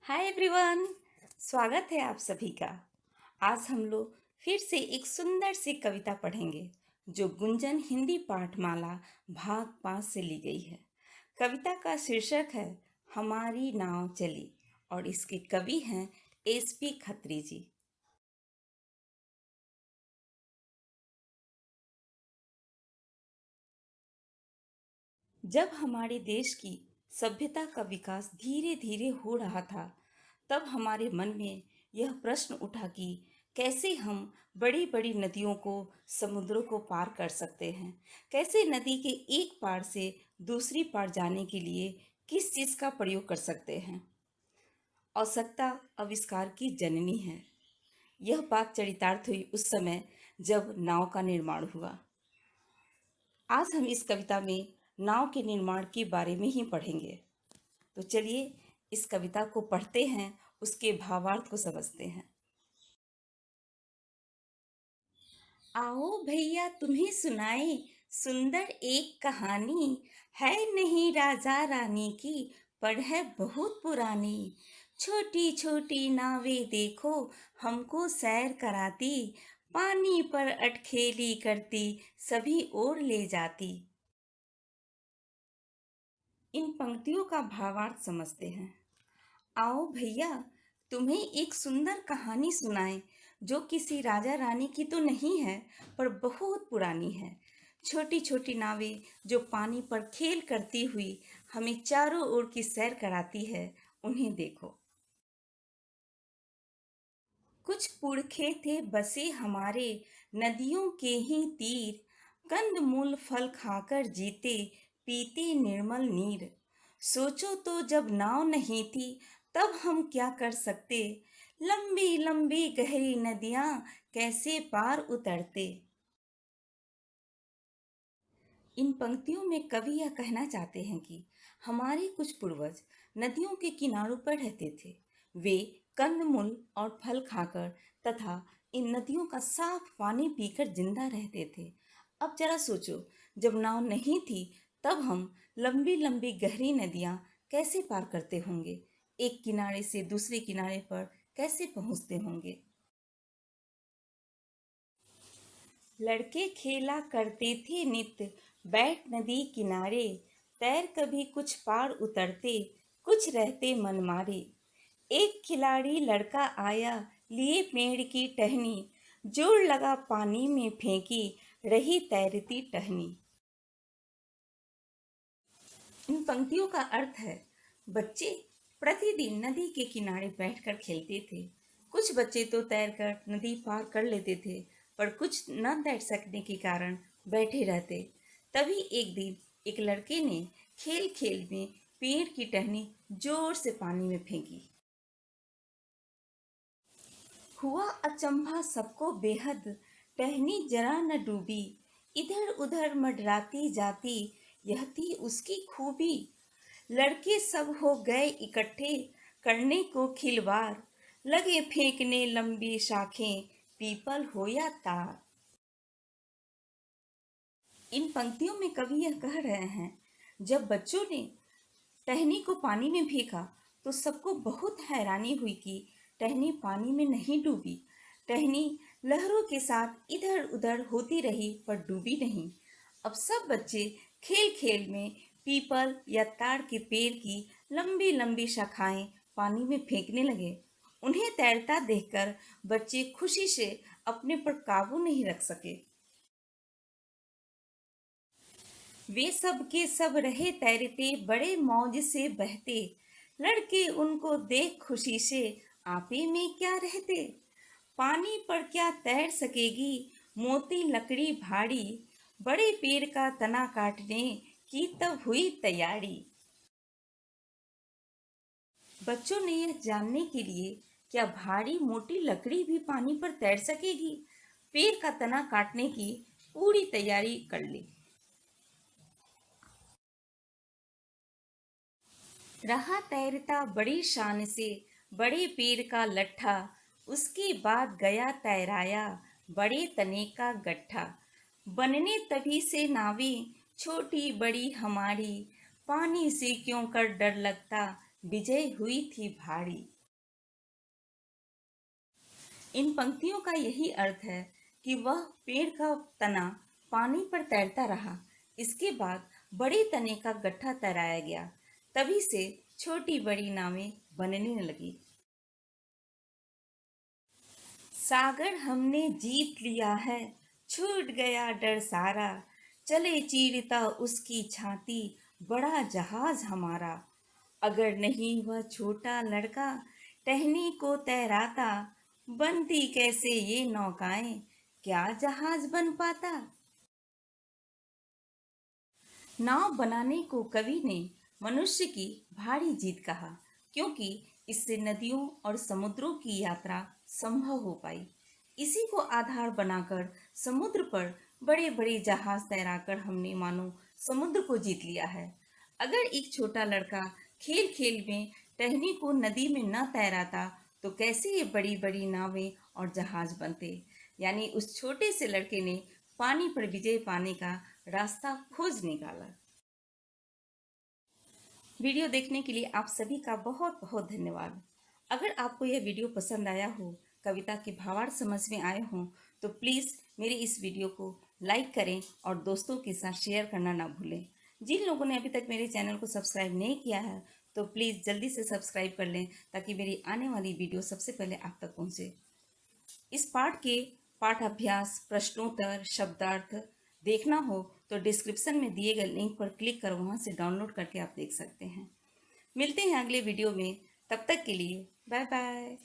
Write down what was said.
Hi everyone. स्वागत है आप सभी का। आज हम लोग फिर से एक सुंदर सी कविता पढ़ेंगे जो गुंजन हिंदी पाठमाला भाग 5 से ली गई है। कविता का शीर्षक है हमारी नाव चली और इसके कवि हैं एसपी खत्री जी। जब हमारे देश की सभ्यता का विकास धीरे धीरे हो रहा था, तब हमारे मन में यह प्रश्न उठा कि कैसे हम बड़ी बड़ी नदियों को, समुद्रों को पार कर सकते हैं। कैसे नदी के एक पार से दूसरी पार जाने के लिए किस चीज़ का प्रयोग कर सकते हैं। आवश्यकता आविष्कार की जननी है। यह बात चरितार्थ हुई उस समय जब नाव का निर्माण हुआ। आज हम इस कविता में नाव के निर्माण के बारे में ही पढ़ेंगे। तो चलिए इस कविता को पढ़ते हैं, उसके भावार्थ को समझते हैं। आओ भैया तुम्हें सुनाए सुंदर एक कहानी, है नहीं राजा रानी की पर है बहुत पुरानी। छोटी छोटी नावें देखो हमको सैर कराती, पानी पर अटखेली करती सभी ओर ले जाती। इन पंक्तियों का भावार्थ समझते हैं। आओ भैया तुम्हें एक सुंदर कहानी सुनाएं जो किसी राजा रानी की तो नहीं है पर बहुत पुरानी है। छोटी छोटी नावें जो पानी पर खेल करती हुई हमें चारों ओर की सैर कराती है, उन्हें देखो। कुछ पुरखे थे बसे हमारे नदियों के ही तीर, कंद मूल फल खाकर जीते पीते निर्मल नीर। सोचो तो जब नाव नहीं थी तब हम क्या कर सकते, लंबी लंबी गहरी नदियां कैसे पार उतरते। इन पंक्तियों में कवि यह कहना चाहते हैं कि हमारे कुछ पूर्वज नदियों के किनारों पर रहते थे। वे कंदमूल और फल खाकर तथा इन नदियों का साफ पानी पीकर जिंदा रहते थे। अब जरा सोचो, जब नाव नहीं थी तब हम लंबी लंबी गहरी नदियां कैसे पार करते होंगे, एक किनारे से दूसरे किनारे पर कैसे पहुंचते होंगे। लड़के खेला करते थे नित्य बैठ नदी किनारे, तैर कभी कुछ पार उतरते कुछ रहते मनमारे। एक खिलाड़ी लड़का आया लिए पेड़ की टहनी, जोर लगा पानी में फेंकी रही तैरती टहनी। इन पंक्तियों का अर्थ है, बच्चे प्रतिदिन नदी के किनारे बैठकर खेलते थे। कुछ बच्चे तो तैरकर नदी पार कर लेते थे, पर कुछ न तैर सकने के कारण बैठे रहते। तभी एक दिन एक लड़के ने खेल खेल में पेड़ की टहनी जोर से पानी में फेंकी। हुआ अचंभा सबको बेहद, टहनी जरा न डूबी, इधर उधर मंडराती जाती, यह थी उसकी खूबी। लड़के सब हो गए इकट्ठे करने को खिलवाड़, लगे फेंकने लंबी शाखें पीपल हो या तार। इन पंक्तियों में कवि यह कह रहे हैं, जब बच्चों ने टहनी को पानी में फेंका तो सबको बहुत हैरानी हुई कि टहनी पानी में नहीं डूबी। टहनी लहरों के साथ इधर उधर होती रही पर डूबी नहीं। अब सब बच्चे खेल खेल में पीपल या ताड़ के पेड़ की लंबी लंबी शाखाएं पानी में फेंकने लगे। उन्हें तैरता देखकर बच्चे खुशी से अपने पर काबू नहीं रख सके। वे सब के सब रहे तैरते बड़े मौज से बहते, लड़के उनको देख खुशी से आपे में क्या रहते। पानी पर क्या तैर सकेगी मोटी लकड़ी भारी, बड़े पेड़ का तना काटने की तब हुई तैयारी। बच्चों ने यह जानने के लिए क्या भारी मोटी लकड़ी भी पानी पर तैर सकेगी, पेड़ का तना काटने की पूरी तैयारी कर ली। रहा तैरता बड़ी शान से बड़े पेड़ का लट्ठा, उसके बाद गया तैराया बड़े तने का गट्ठा। बनने तभी से नावें छोटी बड़ी हमारी, पानी से क्यों कर डर लगता विजय हुई थी भारी। इन पंक्तियों का यही अर्थ है कि वह पेड़ का तना पानी पर तैरता रहा। इसके बाद बड़े तने का गट्ठा तैराया गया। तभी से छोटी बड़ी नावें बनने लगी। सागर हमने जीत लिया है, छूट गया डर सारा, चले चीरता उसकी छाती, बड़ा जहाज हमारा। अगर नहीं वह छोटा लड़का टहनी को तैराता, बनती कैसे ये नौकाएं, क्या जहाज बन पाता। नाव बनाने को कवि ने मनुष्य की भारी जीत कहा, क्योंकि इससे नदियों और समुद्रों की यात्रा संभव हो पाई। इसी को आधार बनाकर समुद्र पर बड़े बड़े जहाज तैराकर हमने मानो समुद्र को जीत लिया है। अगर एक छोटा लड़का खेल खेल में टहनी को नदी में न तैराता, तो कैसे ये बड़ी बड़ी नावें और जहाज बनते। यानी उस छोटे से लड़के ने पानी पर विजय पाने का रास्ता खोज निकाला। वीडियो देखने के लिए आप सभी का बहुत बहुत धन्यवाद। अगर आपको यह वीडियो पसंद आया हो, कविता के भावार्थ समझ में आए हों, तो प्लीज़ मेरी इस वीडियो को लाइक करें और दोस्तों के साथ शेयर करना ना भूलें। जिन लोगों ने अभी तक मेरे चैनल को सब्सक्राइब नहीं किया है, तो प्लीज़ जल्दी से सब्सक्राइब कर लें, ताकि मेरी आने वाली वीडियो सबसे पहले आप तक पहुँचे। इस पाठ के पाठाभ्यास, प्रश्नोत्तर, शब्दार्थ देखना हो तो डिस्क्रिप्शन में दिए गए लिंक पर क्लिक कर वहां से डाउनलोड करके आप देख सकते हैं। मिलते हैं अगले वीडियो में, तब तक के लिए बाय बाय।